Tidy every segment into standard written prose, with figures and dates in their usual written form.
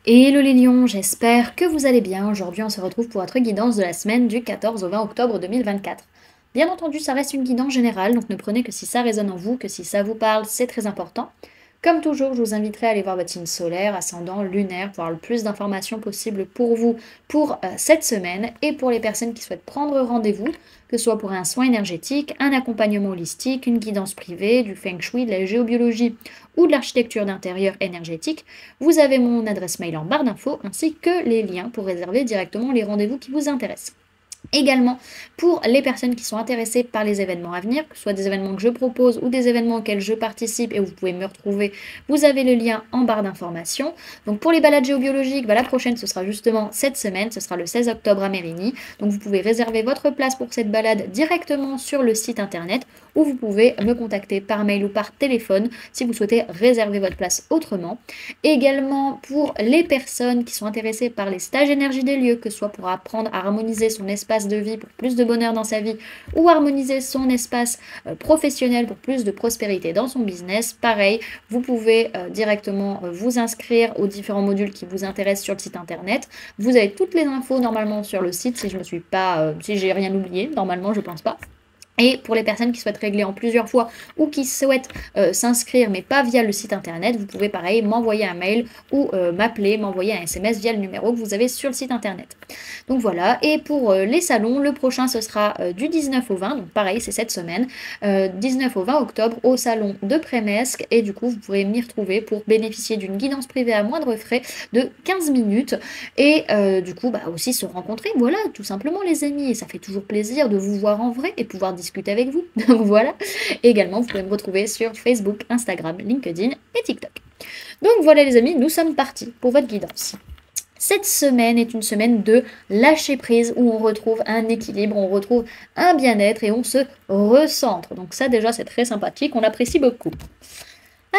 Hello les lions, j'espère que vous allez bien. Aujourd'hui, on se retrouve pour votre guidance de la semaine du 14 au 20 octobre 2024. Bien entendu, ça reste une guidance générale, donc ne prenez que si ça résonne en vous, que si ça vous parle, c'est très important. Comme toujours, je vous inviterai à aller voir votre signe solaire, ascendant, lunaire, pour avoir le plus d'informations possible pour vous pour cette semaine et pour les personnes qui souhaitent prendre rendez-vous, que ce soit pour un soin énergétique, un accompagnement holistique, une guidance privée, du feng shui, de la géobiologie ou de l'architecture d'intérieur énergétique. Vous avez mon adresse mail en barre d'infos ainsi que les liens pour réserver directement les rendez-vous qui vous intéressent. Également, pour les personnes qui sont intéressées par les événements à venir, que ce soit des événements que je propose ou des événements auxquels je participe et où vous pouvez me retrouver, vous avez le lien en barre d'informations. Donc pour les balades géobiologiques, la prochaine ce sera justement cette semaine, ce sera le 16 octobre à Mérigny. Donc vous pouvez réserver votre place pour cette balade directement sur le site internet ou vous pouvez me contacter par mail ou par téléphone si vous souhaitez réserver votre place autrement. Également pour les personnes qui sont intéressées par les stages énergie des lieux, que ce soit pour apprendre à harmoniser son espace de vie pour plus de bonheur dans sa vie ou harmoniser son espace professionnel pour plus de prospérité dans son business, pareil, vous pouvez directement vous inscrire aux différents modules qui vous intéressent sur le site internet. Vous avez toutes les infos normalement sur le site si je me suis pas, si j'ai rien oublié, normalement je pense pas. Et pour les personnes qui souhaitent régler en plusieurs fois ou qui souhaitent s'inscrire mais pas via le site internet, vous pouvez pareil m'envoyer un mail ou m'appeler, m'envoyer un SMS via le numéro que vous avez sur le site internet. Donc voilà, et pour les salons, le prochain ce sera du 19 au 20, donc pareil c'est cette semaine, 19 au 20 octobre au salon de Prémesque, et du coup vous pourrez m'y retrouver pour bénéficier d'une guidance privée à moindre frais de 15 minutes et du coup aussi se rencontrer, voilà, tout simplement les amis, et ça fait toujours plaisir de vous voir en vrai et pouvoir discuter avec vous. Donc voilà. Et également, vous pouvez me retrouver sur Facebook, Instagram, LinkedIn et TikTok. Donc voilà les amis, nous sommes partis pour votre guidance. Cette semaine est une semaine de lâcher prise où on retrouve un équilibre, on retrouve un bien-être et on se recentre. Donc ça déjà c'est très sympathique, on apprécie beaucoup.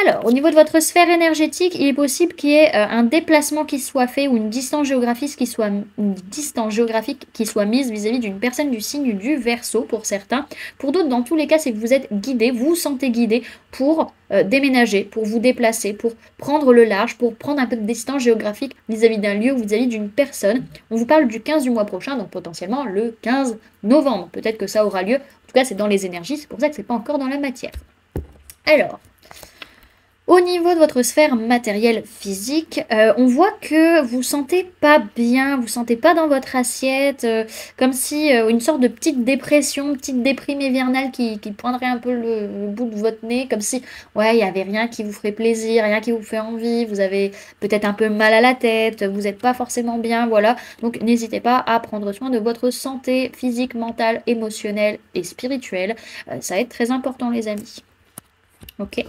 Alors, au niveau de votre sphère énergétique, il est possible qu'il y ait un déplacement qui soit fait ou une distance géographique qui soit mise vis-à-vis d'une personne du signe du Verseau pour certains. Pour d'autres, dans tous les cas, c'est que vous êtes guidé, vous vous sentez guidé pour déménager, pour vous déplacer, pour prendre le large, pour prendre un peu de distance géographique vis-à-vis d'un lieu ou vis-à-vis d'une personne. On vous parle du 15 du mois prochain, donc potentiellement le 15 novembre. Peut-être que ça aura lieu. En tout cas, c'est dans les énergies, c'est pour ça que c'est pas encore dans la matière. Alors, au niveau de votre sphère matérielle physique, on voit que vous sentez pas bien, vous sentez pas dans votre assiette, comme si une sorte de petite dépression, petite déprime hivernale qui prendrait un peu le bout de votre nez, comme si ouais, il n'y avait rien qui vous ferait plaisir, rien qui vous fait envie, vous avez peut-être un peu mal à la tête, vous n'êtes pas forcément bien, voilà. Donc n'hésitez pas à prendre soin de votre santé physique, mentale, émotionnelle et spirituelle. Ça va être très important les amis. Ok.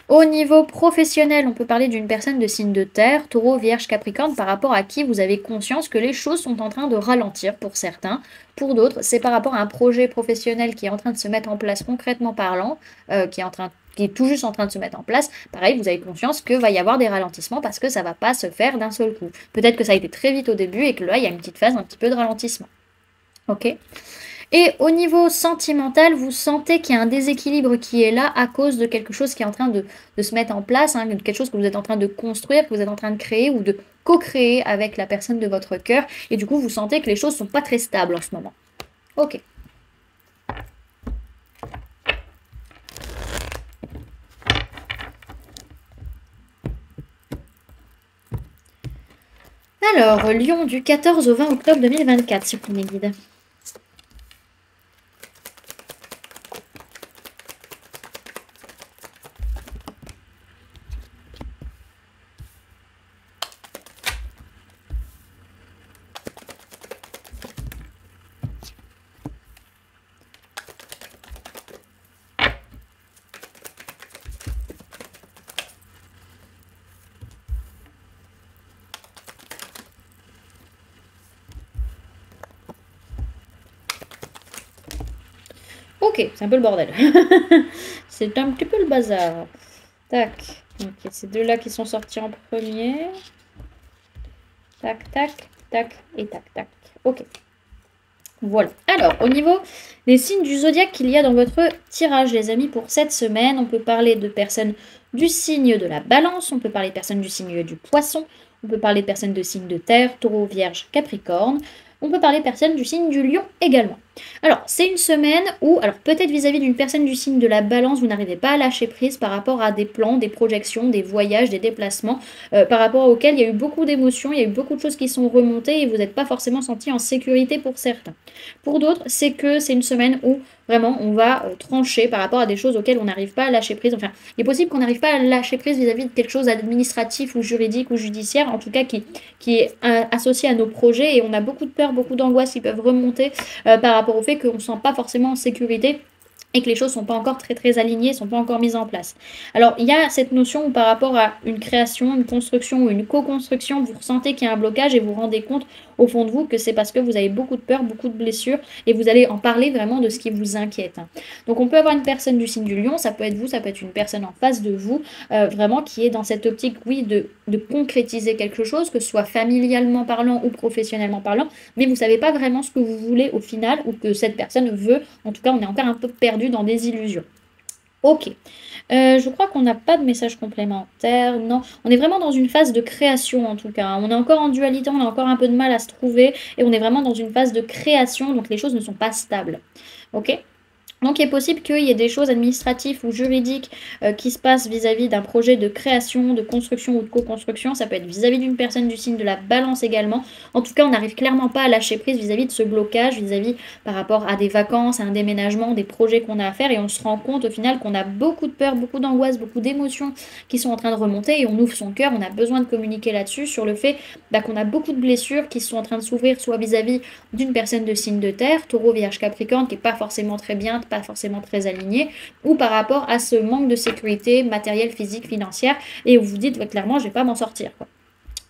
Au niveau professionnel, on peut parler d'une personne de signe de terre, taureau, vierge, capricorne, par rapport à qui vous avez conscience que les choses sont en train de ralentir pour certains. Pour d'autres, c'est par rapport à un projet professionnel qui est en train de se mettre en place concrètement parlant, qui est tout juste en train de se mettre en place. Pareil, vous avez conscience que va y avoir des ralentissements parce que ça ne va pas se faire d'un seul coup. Peut-être que ça a été très vite au début et que là, il y a une petite phase, un petit peu de ralentissement. Ok ? Et au niveau sentimental, vous sentez qu'il y a un déséquilibre qui est là à cause de quelque chose qui est en train de se mettre en place, hein, quelque chose que vous êtes en train de construire, que vous êtes en train de créer ou de co-créer avec la personne de votre cœur. Et du coup, vous sentez que les choses ne sont pas très stables en ce moment. Ok. Alors, Lion du 14 au 20 octobre 2024, sur mes guides. Ok, c'est un peu le bordel. C'est un petit peu le bazar. Tac. Ok, c'est deux-là qui sont sortis en premier. Tac, tac, tac et tac, tac. Ok. Voilà. Alors, au niveau des signes du zodiaque qu'il y a dans votre tirage, les amis, pour cette semaine, on peut parler de personnes du signe de la balance, on peut parler de personnes du signe du poisson, On peut parler de personnes de signe de terre, taureau, vierge, capricorne. On peut parler de personnes du signe du lion également. Alors, c'est une semaine où, alors peut-être vis-à-vis d'une personne du signe de la balance, vous n'arrivez pas à lâcher prise par rapport à des plans, des projections, des voyages, des déplacements, par rapport auxquels il y a eu beaucoup d'émotions, il y a eu beaucoup de choses qui sont remontées et vous n'êtes pas forcément senti en sécurité pour certains. Pour d'autres, c'est que c'est une semaine où vraiment on va trancher par rapport à des choses auxquelles on n'arrive pas à lâcher prise. Enfin, il est possible qu'on n'arrive pas à lâcher prise vis-à-vis de quelque chose d'administratif ou juridique ou judiciaire, en tout cas qui est associé à nos projets, et on a beaucoup de peur, beaucoup d'angoisse qui peuvent remonter par rapport au fait qu'on ne se sent pas forcément en sécurité et que les choses ne sont pas encore très alignées, ne sont pas encore mises en place. Alors, il y a cette notion où par rapport à une création, une construction ou une co-construction, vous ressentez qu'il y a un blocage et vous vous rendez compte au fond de vous que c'est parce que vous avez beaucoup de peur, beaucoup de blessures, et vous allez en parler vraiment de ce qui vous inquiète. Donc, on peut avoir une personne du signe du lion, ça peut être vous, ça peut être une personne en face de vous, vraiment qui est dans cette optique, oui, de concrétiser quelque chose, que ce soit familialement parlant ou professionnellement parlant, mais vous ne savez pas vraiment ce que vous voulez au final, ou que cette personne veut. En tout cas, on est encore un peu perdu dans des illusions. Ok, je crois qu'on n'a pas de message complémentaire, non. On est vraiment dans une phase de création en tout cas. On est encore en dualité, on a encore un peu de mal à se trouver et on est vraiment dans une phase de création, donc les choses ne sont pas stables. Ok ? Donc, il est possible qu'il y ait des choses administratives ou juridiques qui se passent vis-à-vis d'un projet de création, de construction ou de co-construction. Ça peut être vis-à-vis d'une personne du signe de la balance également. En tout cas, on n'arrive clairement pas à lâcher prise vis-à-vis de ce blocage, vis-à-vis par rapport à des vacances, à un déménagement, des projets qu'on a à faire. Et on se rend compte au final qu'on a beaucoup de peur, beaucoup d'angoisse, beaucoup d'émotions qui sont en train de remonter. Et on ouvre son cœur, on a besoin de communiquer là-dessus, sur le fait qu'on a beaucoup de blessures qui sont en train de s'ouvrir, soit vis-à-vis d'une personne de signe de terre, taureau, vierge, capricorne, qui n'est pas forcément très bien, pas forcément très aligné, ou par rapport à ce manque de sécurité matérielle, physique, financière, et où vous dites clairement je vais pas m'en sortir, quoi.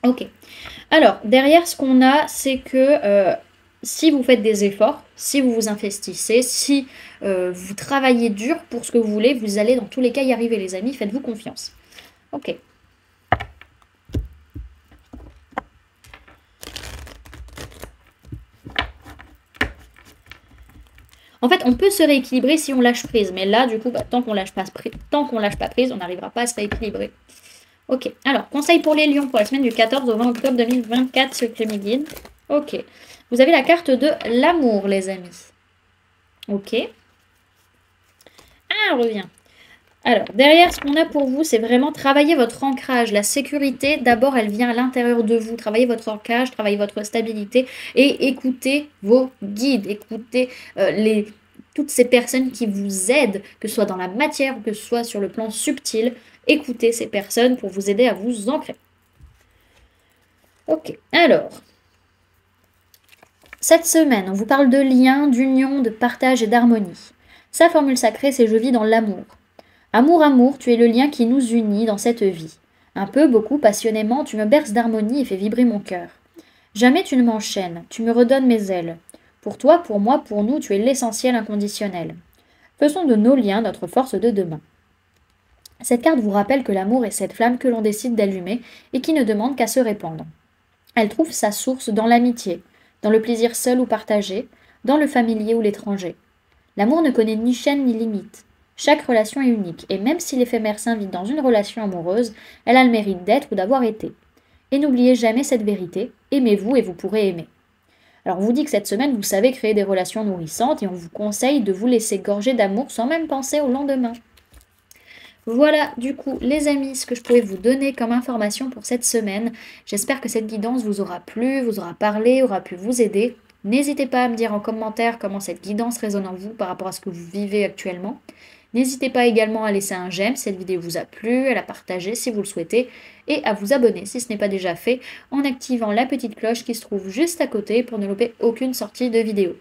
Ok. Alors, derrière ce qu'on a, c'est que si vous faites des efforts, si vous vous investissez, si vous travaillez dur pour ce que vous voulez, vous allez dans tous les cas y arriver, les amis, faites-vous confiance. Ok. En fait, on peut se rééquilibrer si on lâche prise. Mais là, du coup, tant qu'on lâche pas prise, on n'arrivera pas à se rééquilibrer. Ok. Alors, conseil pour les lions pour la semaine du 14 au 20 octobre 2024 sur Crémy Guide. Ok. Vous avez la carte de l'amour, les amis. Ok. Ah, on revient. Alors, derrière, ce qu'on a pour vous, c'est vraiment travailler votre ancrage. La sécurité, d'abord, elle vient à l'intérieur de vous. Travaillez votre ancrage, travaillez votre stabilité et écoutez vos guides. Écoutez toutes ces personnes qui vous aident, que ce soit dans la matière ou que ce soit sur le plan subtil. Écoutez ces personnes pour vous aider à vous ancrer. Ok, alors, cette semaine, on vous parle de lien, d'union, de partage et d'harmonie. Sa formule sacrée, c'est « je vis dans l'amour ». Amour, amour, tu es le lien qui nous unit dans cette vie. Un peu, beaucoup, passionnément, tu me berces d'harmonie et fais vibrer mon cœur. Jamais tu ne m'enchaînes, tu me redonnes mes ailes. Pour toi, pour moi, pour nous, tu es l'essentiel inconditionnel. Faisons de nos liens notre force de demain. Cette carte vous rappelle que l'amour est cette flamme que l'on décide d'allumer et qui ne demande qu'à se répandre. Elle trouve sa source dans l'amitié, dans le plaisir seul ou partagé, dans le familier ou l'étranger. L'amour ne connaît ni chaîne ni limite. Chaque relation est unique, et même si l'éphémère s'invite dans une relation amoureuse, elle a le mérite d'être ou d'avoir été. Et n'oubliez jamais cette vérité, aimez-vous et vous pourrez aimer. Alors on vous dit que cette semaine, vous savez créer des relations nourrissantes, et on vous conseille de vous laisser gorger d'amour sans même penser au lendemain. Voilà, du coup, les amis, ce que je pouvais vous donner comme information pour cette semaine. J'espère que cette guidance vous aura plu, vous aura parlé, aura pu vous aider. N'hésitez pas à me dire en commentaire comment cette guidance résonne en vous par rapport à ce que vous vivez actuellement. N'hésitez pas également à laisser un j'aime si cette vidéo vous a plu, à la partager si vous le souhaitez, et à vous abonner si ce n'est pas déjà fait, en activant la petite cloche qui se trouve juste à côté pour ne louper aucune sortie de vidéo.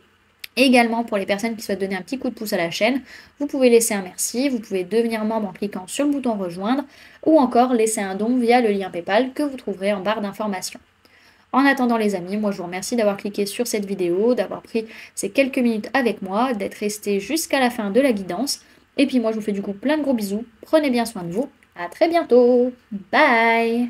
Et également, pour les personnes qui souhaitent donner un petit coup de pouce à la chaîne, vous pouvez laisser un merci, vous pouvez devenir membre en cliquant sur le bouton rejoindre, ou encore laisser un don via le lien PayPal que vous trouverez en barre d'informations. En attendant les amis, moi je vous remercie d'avoir cliqué sur cette vidéo, d'avoir pris ces quelques minutes avec moi, d'être resté jusqu'à la fin de la guidance. Et puis moi je vous fais du coup plein de gros bisous, prenez bien soin de vous, à très bientôt, bye.